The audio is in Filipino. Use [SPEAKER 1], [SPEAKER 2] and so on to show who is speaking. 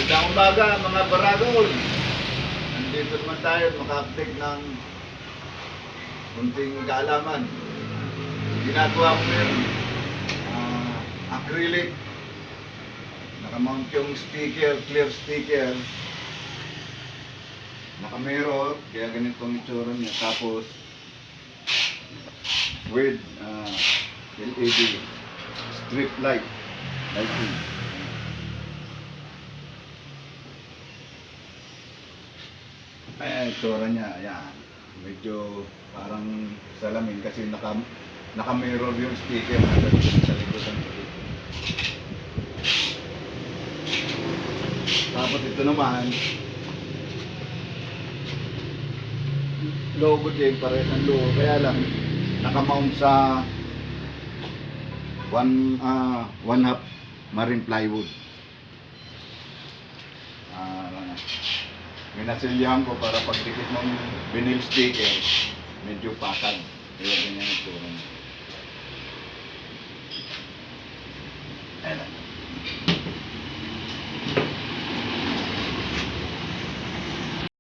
[SPEAKER 1] Magandang umaga mga baragol. Nandito naman tayo maka-update ng kunting kaalaman. Ginagawa ko yung acrylic. Nakamount yung sticker, clear sticker. Naka-mirror, kaya ganitong itsura niya. Tapos with LED strip light lighting. Ay, itsura niya, ayan. Medyo parang salamin kasi naka-mirror yung sticker na sa likod ng likod. Tapos ito naman, logo din, parehas ng logo. Kaya lang, nakamount sa one half marine plywood. Minasilyahan ko para pagdikit ng vinyl sticker medyo patag, kaya ganyan